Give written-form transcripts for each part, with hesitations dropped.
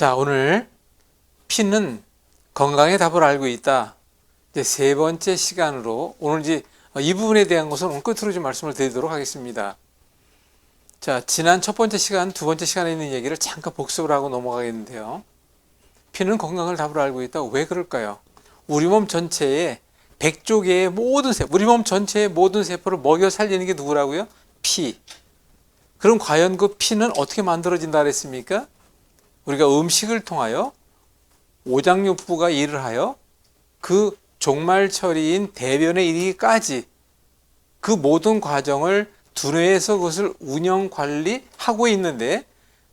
자, 오늘 피는 건강의 답을 알고 있다. 이제 세 번째 시간으로 오늘 이제 이 부분에 대한 것은 오늘 끝으로 좀 말씀을 드리도록 하겠습니다. 자, 지난 첫 번째 시간, 두 번째 시간에 있는 얘기를 잠깐 복습을 하고 넘어가겠는데요. 피는 건강을 답을 알고 있다. 왜 그럴까요? 우리 몸 전체에 100조 개의 모든 우리 몸 전체의 모든 세포를 먹여 살리는 게 누구라고요? 피. 그럼 과연 그 피는 어떻게 만들어진다 그랬습니까? 우리가 음식을 통하여 오장육부가 일을 하여 그 종말 처리인 대변에 이르기까지 그 모든 과정을 두뇌에서 그것을 운영 관리하고 있는데,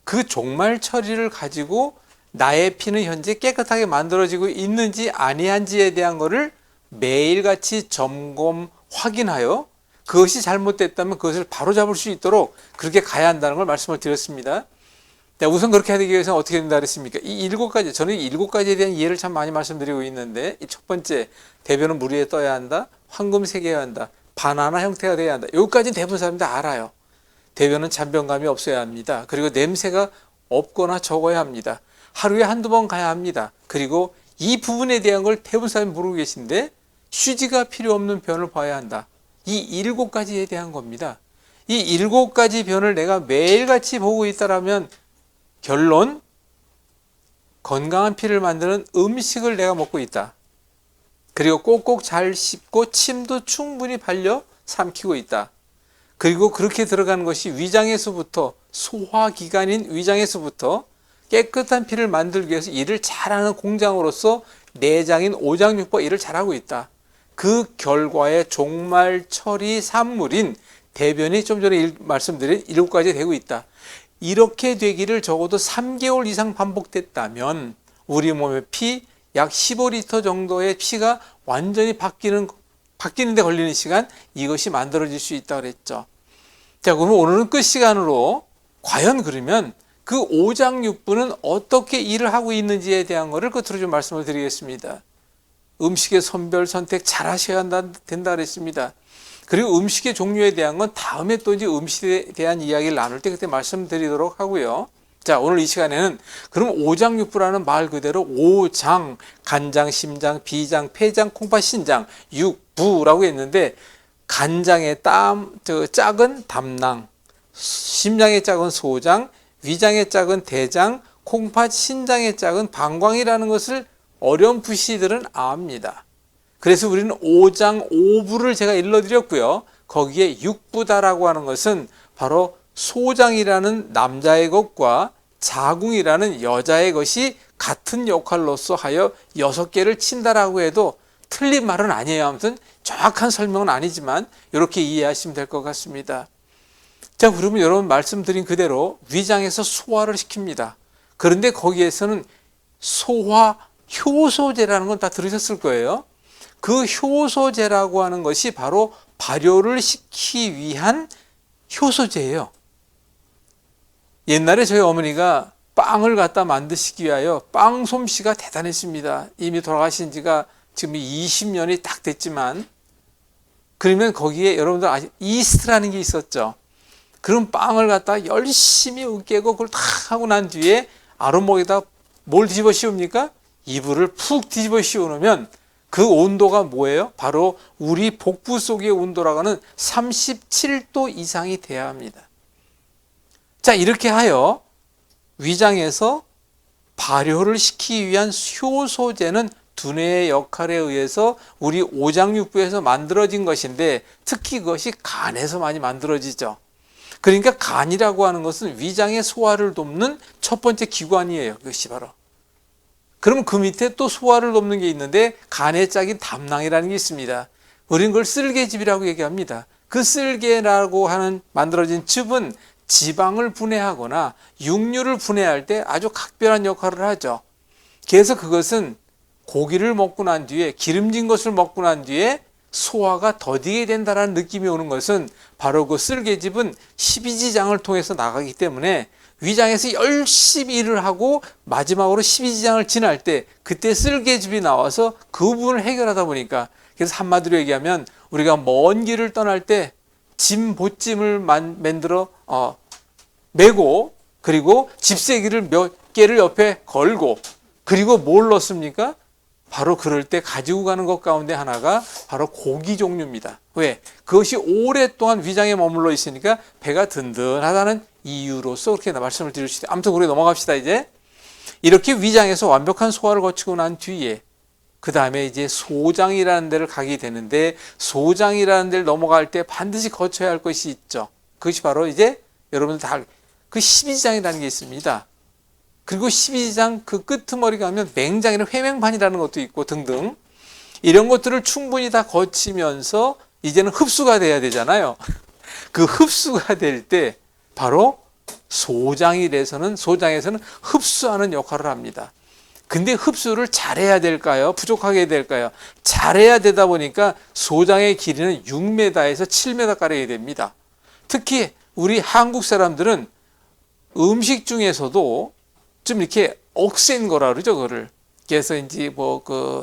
그 종말 처리를 가지고 나의 피는 현재 깨끗하게 만들어지고 있는지 아니한지에 대한 것을 매일같이 점검 확인하여 그것이 잘못됐다면 그것을 바로잡을 수 있도록 그렇게 가야 한다는 걸 말씀을 드렸습니다. 우선 그렇게 하기 위해서는 어떻게 된다 그랬습니까? 이 7가지, 저는 이 7가지에 대한 이해를 참 많이 말씀드리고 있는데, 이 첫 번째, 대변은 물 위에 떠야 한다, 황금색이어야 한다, 바나나 형태가 돼야 한다. 여기까지는 대부분 사람들 알아요. 대변은 잔변감이 없어야 합니다. 그리고 냄새가 없거나 적어야 합니다. 하루에 한두 번 가야 합니다. 그리고 이 부분에 대한 걸 대부분 사람이 모르고 계신데, 휴지가 필요 없는 변을 봐야 한다. 이 7가지에 대한 겁니다. 이 7가지 변을 내가 매일같이 보고 있다라면 결론, 건강한 피를 만드는 음식을 내가 먹고 있다. 그리고 꼭꼭 잘 씹고 침도 충분히 발려 삼키고 있다. 그리고 그렇게 들어가는 것이 위장에서부터, 소화기관인 위장에서부터 깨끗한 피를 만들기 위해서 일을 잘하는 공장으로서 내장인 오장육부가 일을 잘하고 있다. 그 결과의 종말 처리 산물인 대변이 좀 전에 말씀드린 7가지 되고 있다. 이렇게 되기를 적어도 3개월 이상 반복됐다면 우리 몸의 피 약 15리터 정도의 피가 완전히 바뀌는데 걸리는 시간, 이것이 만들어질 수 있다고 그랬죠. 자, 그러면 오늘은 끝 시간으로 과연 그러면 그 오장육부는 어떻게 일을 하고 있는지에 대한 것을 끝으로 좀 말씀을 드리겠습니다. 음식의 선별 선택 잘 하셔야 된다 그랬습니다. 그리고 음식의 종류에 대한 건 다음에 또 이제 음식에 대한 이야기를 나눌 때 그때 말씀드리도록 하고요. 자, 오늘 이 시간에는 그럼 오장육부라는 말 그대로 오장, 간장, 심장, 비장, 폐장, 콩팥, 신장, 육부라고 했는데, 간장의 짝은 담낭, 심장의 짝은 소장, 위장의 짝은 대장, 콩팥, 신장의 짝은 방광이라는 것을 어렴풋이들은 압니다. 그래서 우리는 오장, 오부를 제가 일러드렸고요. 거기에 육부다라고 하는 것은 바로 소장이라는 남자의 것과 자궁이라는 여자의 것이 같은 역할로서 하여 6개를 친다라고 해도 틀린 말은 아니에요. 아무튼 정확한 설명은 아니지만 이렇게 이해하시면 될 것 같습니다. 자, 그러면 여러분 말씀드린 그대로 위장에서 소화를 시킵니다. 그런데 거기에서는 소화 효소제라는 건 다 들으셨을 거예요. 그 효소제라고 하는 것이 바로 발효를 시키기 위한 효소제예요. 옛날에 저희 어머니가 빵을 갖다 만드시기 위하여 빵 솜씨가 대단했습니다. 이미 돌아가신 지가 지금 20년이 딱 됐지만, 그러면 거기에 여러분들 아직 이스트라는 게 있었죠. 그럼 빵을 갖다 열심히 으깨고 그걸 다 하고 난 뒤에 아랫목에다 뭘 뒤집어 씌웁니까? 이불을 푹 뒤집어 씌워놓으면 그 온도가 뭐예요? 바로 우리 복부 속의 온도라고 하는 37도 이상이 돼야 합니다. 자, 이렇게 하여 위장에서 발효를 시키기 위한 효소제는 두뇌의 역할에 의해서 우리 오장육부에서 만들어진 것인데, 특히 그것이 간에서 많이 만들어지죠. 그러니까 간이라고 하는 것은 위장의 소화를 돕는 첫 번째 기관이에요. 그것이 바로. 그럼 그 밑에 또 소화를 돕는 게 있는데, 간의 짝인 담낭이라는 게 있습니다. 우리는 그걸 쓸개즙이라고 얘기합니다. 그 쓸개라고 하는 만들어진 즙은 지방을 분해하거나 육류를 분해할 때 아주 각별한 역할을 하죠. 그래서 그것은 고기를 먹고 난 뒤에, 기름진 것을 먹고 난 뒤에 소화가 더디게 된다는 느낌이 오는 것은 바로 그 쓸개즙은 십이지장을 통해서 나가기 때문에 위장에서 열심히 일을 하고 마지막으로 십이지장을 지날 때 그때 쓸개즙이 나와서 그 부분을 해결하다 보니까, 그래서 한마디로 얘기하면 우리가 먼 길을 떠날 때 짐 보찜을 만들어 메고, 그리고 집세기를 몇 집게를 옆에 걸고 그리고 뭘 넣습니까? 바로 그럴 때 가지고 가는 것 가운데 하나가 바로 고기 종류입니다. 왜? 그것이 오랫동안 위장에 머물러 있으니까 배가 든든하다는 이유로서 그렇게 말씀을 드릴 수 있어요. 아무튼 우리 넘어갑시다. 이제 이렇게 위장에서 완벽한 소화를 거치고 난 뒤에 그 다음에 이제 소장이라는 데를 가게 되는데, 소장이라는 데를 넘어갈 때 반드시 거쳐야 할 것이 있죠. 그것이 바로 이제 여러분들 다 그 12지장이라는 게 있습니다. 그리고 12지장 그 끄트머리 가면 맹장이나 회맹반이라는 것도 있고 등등 이런 것들을 충분히 다 거치면서 이제는 흡수가 돼야 되잖아요. 그 흡수가 될 때 바로 소장에서는 흡수하는 역할을 합니다. 근데 흡수를 잘해야 될까요? 부족하게 될까요? 잘해야 되다 보니까 소장의 길이는 6m에서 7m가량이 됩니다. 특히 우리 한국 사람들은 음식 중에서도 좀 이렇게 억센 거라 그러죠, 그거를. 그래서 이제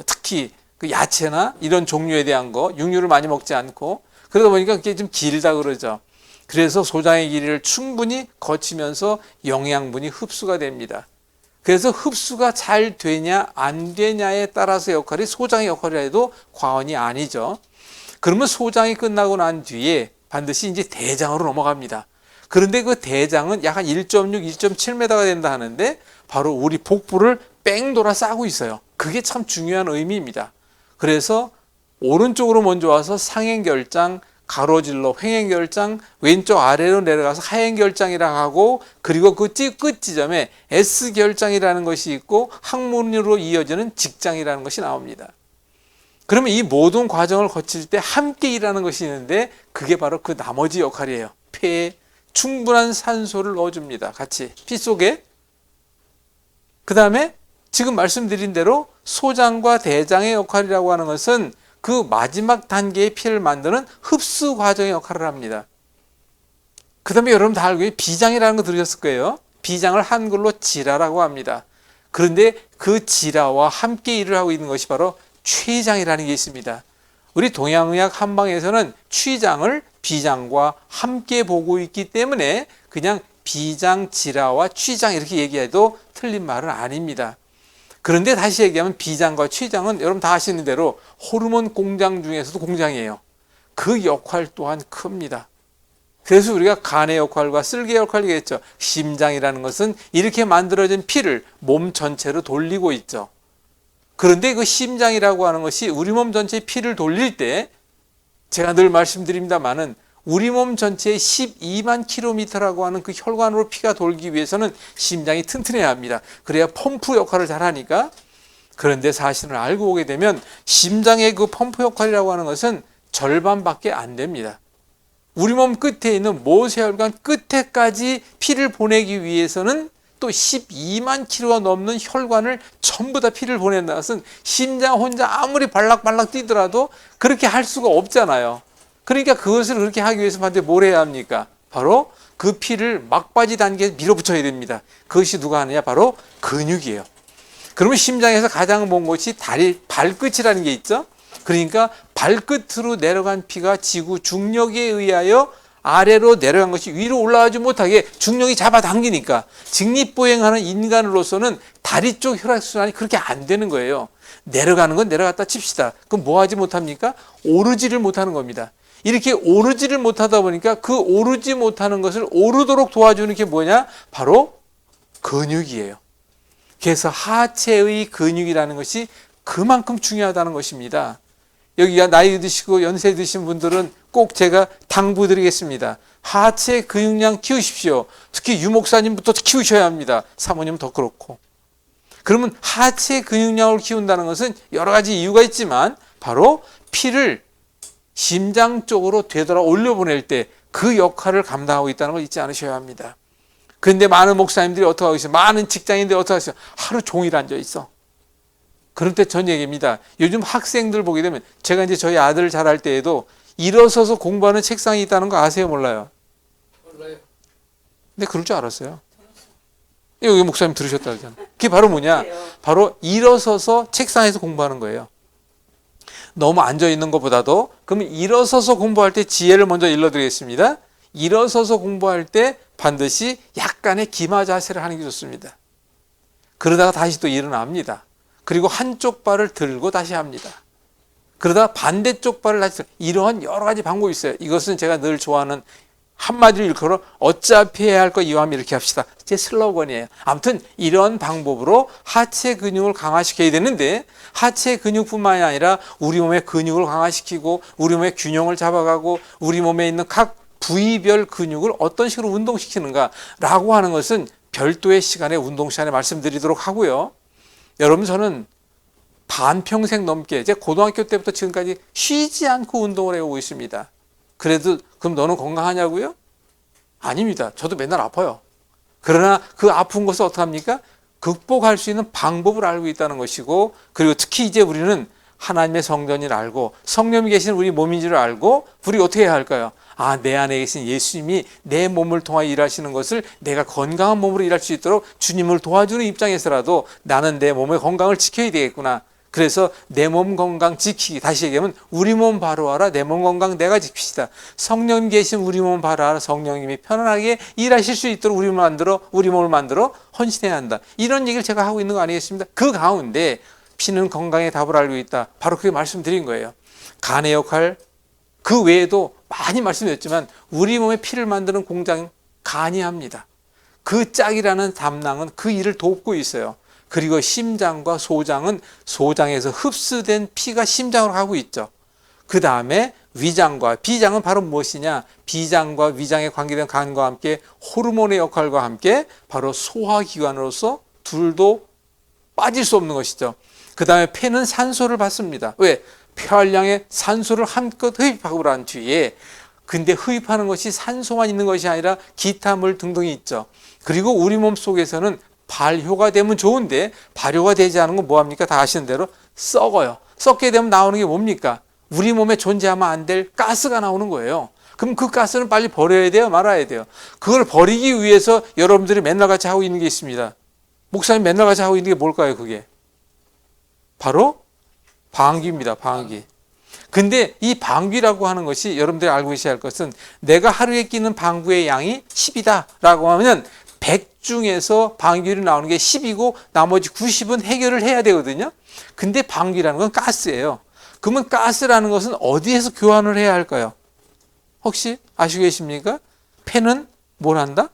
특히 그 야채나 이런 종류에 대한 거, 육류를 많이 먹지 않고 그러다 보니까 그게 좀 길다 그러죠. 그래서 소장의 길이를 충분히 거치면서 영양분이 흡수가 됩니다. 그래서 흡수가 잘 되냐 안 되냐에 따라서 역할이 소장의 역할이라 해도 과언이 아니죠. 그러면 소장이 끝나고 난 뒤에 반드시 이제 대장으로 넘어갑니다. 그런데 그 대장은 약 한 1.6, 1.7m가 된다 하는데 바로 우리 복부를 뺑 돌아 싸고 있어요. 그게 참 중요한 의미입니다. 그래서 오른쪽으로 먼저 와서 상행결장, 가로질러 횡행결장, 왼쪽 아래로 내려가서 하행결장이라고 하고, 그리고 그 끝 지점에 S결장이라는 것이 있고 항문으로 이어지는 직장이라는 것이 나옵니다. 그러면 이 모든 과정을 거칠 때 함께 일하는 것이 있는데 그게 바로 그 나머지 역할이에요. 폐에 충분한 산소를 넣어줍니다. 같이 피 속에. 그 다음에 지금 말씀드린 대로 소장과 대장의 역할이라고 하는 것은 그 마지막 단계의 피를 만드는 흡수 과정의 역할을 합니다. 그 다음에 여러분 다 알고 계신 비장이라는 거 들으셨을 거예요. 비장을 한글로 지라라고 합니다. 그런데 그 지라와 함께 일을 하고 있는 것이 바로 췌장이라는 게 있습니다. 우리 동양의학 한방에서는 췌장을 비장과 함께 보고 있기 때문에 그냥 비장, 지라와 췌장 이렇게 얘기해도 틀린 말은 아닙니다. 그런데 다시 얘기하면 비장과 췌장은 여러분 다 아시는 대로 호르몬 공장 중에서도 공장이에요. 그 역할 또한 큽니다. 그래서 우리가 간의 역할과 쓸개의 역할을 얘기했죠. 심장이라는 것은 이렇게 만들어진 피를 몸 전체로 돌리고 있죠. 그런데 그 심장이라고 하는 것이 우리 몸 전체의 피를 돌릴 때 제가 늘 말씀드립니다마는 우리 몸 전체의 12만 킬로미터라고 하는 그 혈관으로 피가 돌기 위해서는 심장이 튼튼해야 합니다. 그래야 펌프 역할을 잘 하니까. 그런데 사실을 알고 보게 되면 심장의 그 펌프 역할이라고 하는 것은 절반밖에 안 됩니다. 우리 몸 끝에 있는 모세혈관 끝에까지 피를 보내기 위해서는 또 12만 킬로가 넘는 혈관을 전부 다 피를 보낸다는 것은 심장 혼자 아무리 발락발락 뛰더라도 그렇게 할 수가 없잖아요. 그러니까 그것을 그렇게 하기 위해서 반드시 뭘 해야 합니까? 바로 그 피를 막바지 단계에 밀어붙여야 됩니다. 그것이 누가 하느냐? 바로 근육이에요. 그러면 심장에서 가장 먼 곳이 다리, 발끝이라는 게 있죠. 그러니까 발끝으로 내려간 피가 지구 중력에 의하여 아래로 내려간 것이 위로 올라가지 못하게 중력이 잡아당기니까 직립보행하는 인간으로서는 다리 쪽 혈액순환이 그렇게 안 되는 거예요. 내려가는 건 내려갔다 칩시다. 그럼 뭐 하지 못합니까? 오르지를 못하는 겁니다. 이렇게 오르지를 못하다 보니까 그 오르지 못하는 것을 오르도록 도와주는 게 뭐냐? 바로 근육이에요. 그래서 하체의 근육이라는 것이 그만큼 중요하다는 것입니다. 여기가 나이 드시고 연세 드신 분들은 꼭 제가 당부드리겠습니다. 하체 근육량 키우십시오. 특히 유목사님부터 키우셔야 합니다. 사모님은 더 그렇고. 그러면 하체 근육량을 키운다는 것은 여러 가지 이유가 있지만 바로 피를 심장 쪽으로 되돌아 올려보낼 때 그 역할을 감당하고 있다는 걸 잊지 않으셔야 합니다. 그런데 많은 목사님들이 어떻게 하고 있어요? 많은 직장인들이 어떻게 하세요? 하루 종일 앉아 있어. 그럴 때 전 얘기입니다. 요즘 학생들 보게 되면 제가 이제 저희 아들 잘할 때에도 일어서서 공부하는 책상이 있다는 거 아세요? 몰라요? 몰라요. 근데 그럴 줄 알았어요. 여기 목사님 들으셨다 그러잖아요. 그게 바로 뭐냐? 바로 일어서서 책상에서 공부하는 거예요. 너무 앉아 있는 것보다도 그러면 일어서서 공부할 때 지혜를 먼저 일러드리겠습니다. 일어서서 공부할 때 반드시 약간의 기마 자세를 하는 게 좋습니다. 그러다가 다시 또 일어납니다. 그리고 한쪽 발을 들고 다시 합니다. 그러다 반대쪽 발을 다시 들고, 이러한 여러 가지 방법이 있어요. 이것은 제가 늘 좋아하는, 한마디로 일컬어 어차피 해야 할 거 이왕 이렇게 합시다, 제 슬로건이에요. 아무튼 이런 방법으로 하체 근육을 강화시켜야 되는데, 하체 근육뿐만이 아니라 우리 몸의 근육을 강화시키고 우리 몸의 균형을 잡아가고 우리 몸에 있는 각 부위별 근육을 어떤 식으로 운동시키는가라고 하는 것은 별도의 시간에 운동 시간에 말씀드리도록 하고요. 여러분, 저는 반평생 넘게, 제 고등학교 때부터 지금까지 쉬지 않고 운동을 해오고 있습니다. 그래도 그럼 너는 건강하냐고요? 아닙니다. 저도 맨날 아파요. 그러나 그 아픈 것을 어떻게 합니까? 극복할 수 있는 방법을 알고 있다는 것이고, 그리고 특히 이제 우리는 하나님의 성전을 알고 성령이 계신 우리 몸인 줄 알고, 우리 어떻게 해야 할까요? 아, 내 안에 계신 예수님이 내 몸을 통하여 일하시는 것을 내가 건강한 몸으로 일할 수 있도록 주님을 도와주는 입장에서라도 나는 내 몸의 건강을 지켜야 되겠구나. 그래서 내 몸 건강 지키기, 다시 얘기하면 우리 몸 바로 알아, 내 몸 건강 내가 지킵시다. 성령 계신 우리 몸 바로 알아, 성령님이 편안하게 일하실 수 있도록 우리 몸을 만들어 헌신해야 한다. 이런 얘기를 제가 하고 있는 거 아니겠습니까? 그 가운데 피는 건강의 답을 알고 있다, 바로 그게 말씀드린 거예요. 간의 역할, 그 외에도 많이 말씀드렸지만 우리 몸에 피를 만드는 공장 간이 합니다. 그 짝이라는 담낭은 그 일을 돕고 있어요. 그리고 심장과 소장은 소장에서 흡수된 피가 심장으로 가고 있죠. 그 다음에 위장과 비장은 바로 무엇이냐? 비장과 위장에 관계된 간과 함께 호르몬의 역할과 함께 바로 소화기관으로서 둘도 빠질 수 없는 것이죠. 그 다음에 폐는 산소를 받습니다. 왜? 폐활량에 산소를 한껏 흡입하고 난 뒤에, 근데 흡입하는 것이 산소만 있는 것이 아니라 기타 물 등등이 있죠. 그리고 우리 몸 속에서는 발효가 되면 좋은데 발효가 되지 않은 건 뭐합니까? 다 아시는 대로 썩어요. 썩게 되면 나오는 게 뭡니까? 우리 몸에 존재하면 안 될 가스가 나오는 거예요. 그럼 그 가스는 빨리 버려야 돼요, 말아야 돼요? 그걸 버리기 위해서 여러분들이 맨날 같이 하고 있는 게 있습니다. 목사님 맨날 같이 하고 있는 게 뭘까요? 그게 바로 방귀입니다. 방귀. 근데 이 방귀라고 하는 것이 여러분들이 알고 계셔야 할 것은, 내가 하루에 끼는 방귀의 양이 10이다 라고 하면 100 중에서 방귀율이 나오는 게 10이고 나머지 90은 해결을 해야 되거든요. 근데 방귀라는 건 가스예요. 그러면 가스라는 것은 어디에서 교환을 해야 할까요? 혹시 아시고 계십니까? 폐는 뭘 한다?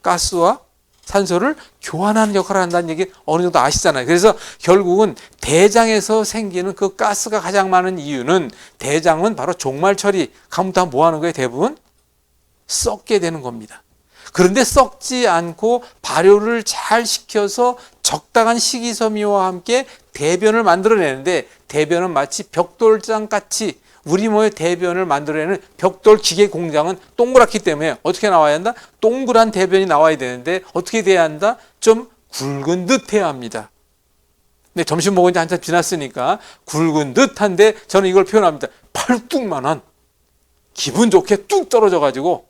가스와 산소를 교환하는 역할을 한다는 얘기 어느 정도 아시잖아요. 그래서 결국은 대장에서 생기는 그 가스가 가장 많은 이유는, 대장은 바로 종말 처리, 가면 다 뭐 하는 거예요? 대부분 썩게 되는 겁니다. 그런데 썩지 않고 발효를 잘 시켜서 적당한 식이섬유와 함께 대변을 만들어내는데, 대변은 마치 벽돌장같이 우리 몸의 대변을 만들어내는 벽돌 기계 공장은 동그랗기 때문에 어떻게 나와야 한다? 동그란 대변이 나와야 되는데 어떻게 돼야 한다? 좀 굵은 듯 해야 합니다. 근데 점심 먹은 지 한참 지났으니까 굵은 듯한데, 저는 이걸 표현합니다. 팔뚝만한, 기분 좋게 뚝 떨어져 가지고,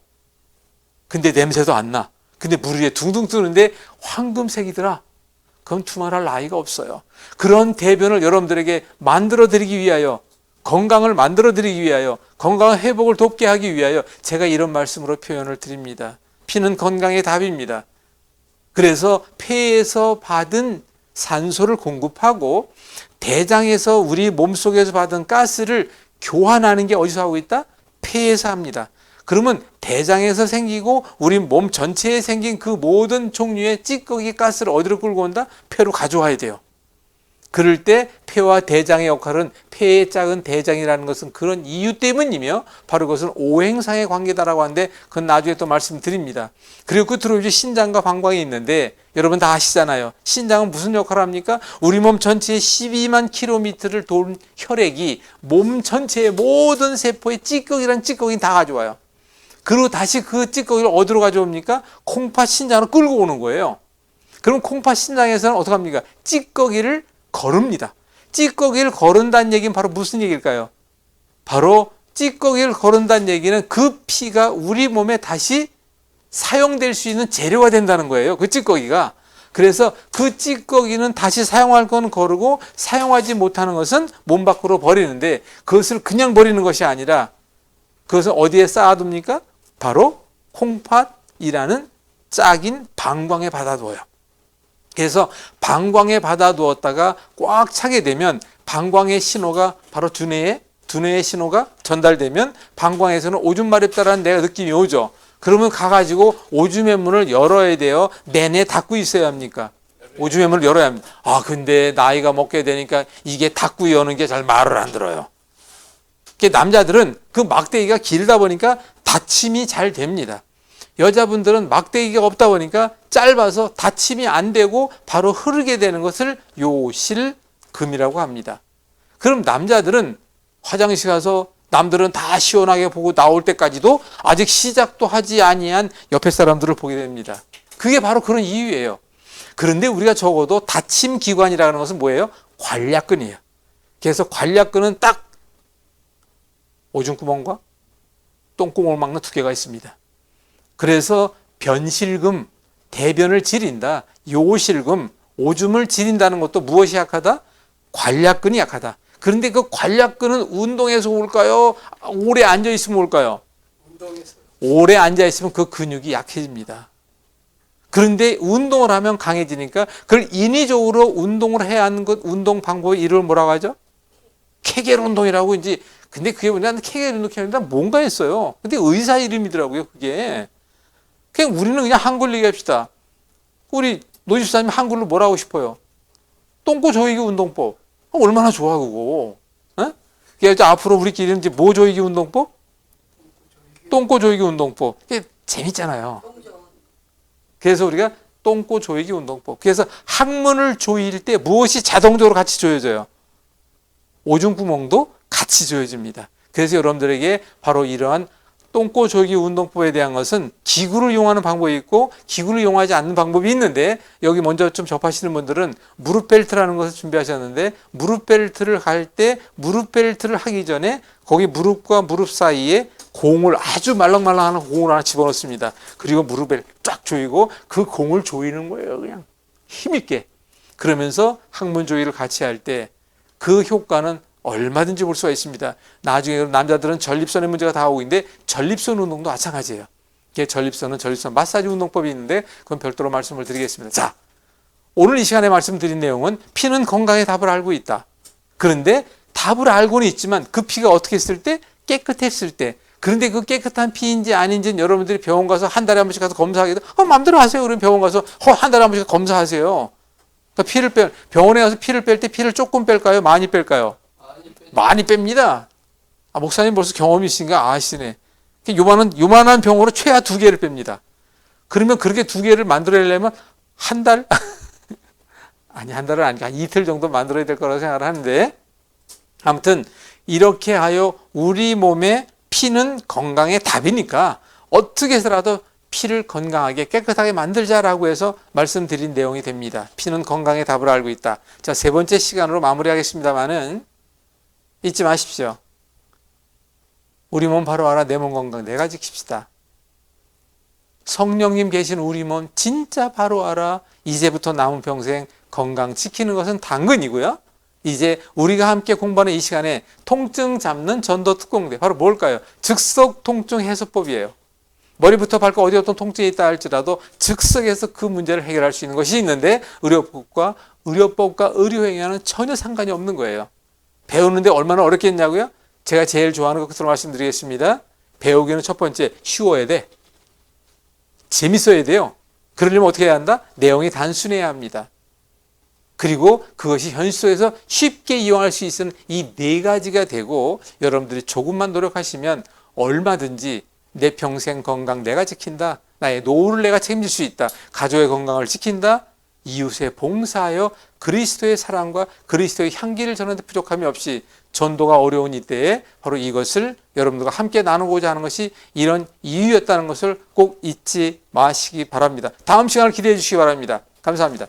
근데 냄새도 안 나. 근데 물 위에 둥둥 뜨는데 황금색이더라. 그럼 두말할 나위가 없어요. 그런 대변을 여러분들에게 만들어 드리기 위하여, 건강을 만들어 드리기 위하여, 건강한 회복을 돕게 하기 위하여 제가 이런 말씀으로 표현을 드립니다. 피는 건강의 답입니다. 그래서 폐에서 받은 산소를 공급하고 대장에서 우리 몸속에서 받은 가스를 교환하는 게 어디서 하고 있다? 폐에서 합니다. 그러면 대장에서 생기고 우리 몸 전체에 생긴 그 모든 종류의 찌꺼기 가스를 어디로 끌고 온다? 폐로 가져와야 돼요. 그럴 때 폐와 대장의 역할은, 폐의 작은 대장이라는 것은 그런 이유 때문이며 바로 그것은 오행상의 관계다라고 하는데, 그건 나중에 또 말씀드립니다. 그리고 끝으로 이제 신장과 방광이 있는데, 여러분 다 아시잖아요. 신장은 무슨 역할을 합니까? 우리 몸 전체의 12만 킬로미터를 도는 혈액이 몸 전체의 모든 세포의 찌꺼기란 찌꺼기는 다 가져와요. 그리고 다시 그 찌꺼기를 어디로 가져옵니까? 콩팥 신장으로 끌고 오는 거예요. 그럼 콩팥 신장에서는 어떻게 합니까? 찌꺼기를 거릅니다. 찌꺼기를 거른다는 얘기는 바로 무슨 얘기일까요? 바로 찌꺼기를 거른다는 얘기는 그 피가 우리 몸에 다시 사용될 수 있는 재료가 된다는 거예요. 그 찌꺼기가. 그래서 그 찌꺼기는 다시 사용할 건 거르고 사용하지 못하는 것은 몸 밖으로 버리는데, 그것을 그냥 버리는 것이 아니라 그것은 어디에 쌓아둡니까? 바로 콩팥이라는 짝인 방광에 받아둬요. 그래서 방광에 받아두었다가 꽉 차게 되면 방광의 신호가 바로 두뇌의 신호가 전달되면 방광에서는 오줌 마렵다라는 내가 느낌이 오죠. 그러면 가가지고 오줌의 문을 열어야 돼요. 내내 닫고 있어야 합니까? 오줌의 문을 열어야 합니다. 아, 근데 나이가 먹게 되니까 이게 닫고 여는 게 잘 말을 안 들어요. 남자들은 그 막대기가 길다 보니까 닫힘이 잘 됩니다. 여자분들은 막대기가 없다 보니까 짧아서 닫힘이 안 되고 바로 흐르게 되는 것을 요실금이라고 합니다. 그럼 남자들은 화장실 가서 남들은 다 시원하게 보고 나올 때까지도 아직 시작도 하지 아니한 옆에 사람들을 보게 됩니다. 그게 바로 그런 이유예요. 그런데 우리가 적어도 닫힘 기관이라는 것은 뭐예요? 관략근이에요. 그래서 관략근은 딱 오줌구멍과 똥구멍을 막는 두 개가 있습니다. 그래서 변실금, 대변을 지린다. 요실금, 오줌을 지린다는 것도 무엇이 약하다? 관략근이 약하다. 그런데 그 관략근은 운동에서 올까요? 오래 앉아있으면 올까요? 운동에서. 오래 앉아있으면 그 근육이 약해집니다. 그런데 운동을 하면 강해지니까 그걸 인위적으로 운동을 해야 하는 것, 운동 방법의 이름을 뭐라고 하죠? 케겔 운동이라고 이제. 근데 그게 뭐냐? 케겔 운동이란다 뭔가 했어요. 근데 의사 이름이더라고요, 그게. 그냥 우리는 그냥 한글 얘기합시다. 우리 노집사님 한글로 뭐라고 하고 싶어요? 똥꼬 조이기 운동법. 얼마나 좋아, 그거. 어? 그래서 앞으로 우리끼리는 이제 뭐 조이기 운동법? 똥꼬 조이기 운동법. 그게 재밌잖아요. 그래서 우리가 똥꼬 조이기 운동법. 그래서 항문을 조일 때 무엇이 자동적으로 같이 조여져요? 오줌구멍도 같이 조여집니다. 그래서 여러분들에게 바로 이러한 똥꼬 조이기 운동법에 대한 것은 기구를 이용하는 방법이 있고 기구를 이용하지 않는 방법이 있는데, 여기 먼저 좀 접하시는 분들은 무릎 벨트라는 것을 준비하셨는데, 무릎 벨트를 갈 때 무릎 벨트를 하기 전에 거기 무릎과 무릎 사이에 공을, 아주 말랑말랑한 공을 하나 집어넣습니다. 그리고 무릎을 쫙 조이고 그 공을 조이는 거예요. 그냥 힘있게. 그러면서 항문 조이를 같이 할 때 그 효과는 얼마든지 볼 수가 있습니다. 나중에 남자들은 전립선의 문제가 다 오고 있는데 전립선 운동도 마찬가지예요. 전립선 마사지 운동법이 있는데 그건 별도로 말씀을 드리겠습니다. 자, 오늘 이 시간에 말씀드린 내용은 피는 건강의 답을 알고 있다. 그런데 답을 알고는 있지만 그 피가 어떻게 했을 때? 깨끗했을 때. 그런데 그 깨끗한 피인지 아닌지는 여러분들이 병원 가서 한 달에 한 번씩 가서 검사하게 돼. 마음대로 하세요. 그러면 병원 가서 한 달에 한 번씩 검사하세요. 그러니까 병원에 가서 피를 뺄 때 피를 조금 뺄까요? 많이 뺄까요? 많이 뺍니다. 목사님 벌써 경험이 있으니까 아시네. 요만한 병으로 최하 2개를 뺍니다. 그러면 그렇게 2개를 만들어내려면 한 달? 아니, 한 달은 아니고 한 이틀 정도 만들어야 될 거라고 생각을 하는데, 아무튼 이렇게 하여 우리 몸의 피는 건강의 답이니까 어떻게 해서라도 피를 건강하게 깨끗하게 만들자라고 해서 말씀드린 내용이 됩니다. 피는 건강의 답을 알고 있다. 자, 3번째 시간으로 마무리하겠습니다만은 잊지 마십시오. 우리 몸 바로 알아. 내 몸 건강 내가 지킵시다. 성령님 계신 우리 몸 진짜 바로 알아. 이제부터 남은 평생 건강 지키는 것은 당근이고요. 이제 우리가 함께 공부하는 이 시간에 통증 잡는 전도 특공대, 바로 뭘까요? 즉석 통증 해소법이에요. 머리부터 발끝 어디 어떤 통증이 있다 할지라도 즉석에서 그 문제를 해결할 수 있는 것이 있는데, 의료법과 의료행위와는 전혀 상관이 없는 거예요. 배우는데 얼마나 어렵겠냐고요? 제가 제일 좋아하는 것으로 말씀드리겠습니다. 배우기는 첫 번째, 쉬워야 돼. 재밌어야 돼요. 그러려면 어떻게 해야 한다? 내용이 단순해야 합니다. 그리고 그것이 현실 속에서 쉽게 이용할 수 있는 이 4가지가 되고, 여러분들이 조금만 노력하시면 얼마든지 내 평생 건강 내가 지킨다. 나의 노후를 내가 책임질 수 있다. 가족의 건강을 지킨다. 이웃에 봉사하여 그리스도의 사랑과 그리스도의 향기를 전하는 데 부족함이 없이 전도가 어려운 이때에 바로 이것을 여러분들과 함께 나누고자 하는 것이 이런 이유였다는 것을 꼭 잊지 마시기 바랍니다. 다음 시간을 기대해 주시기 바랍니다. 감사합니다.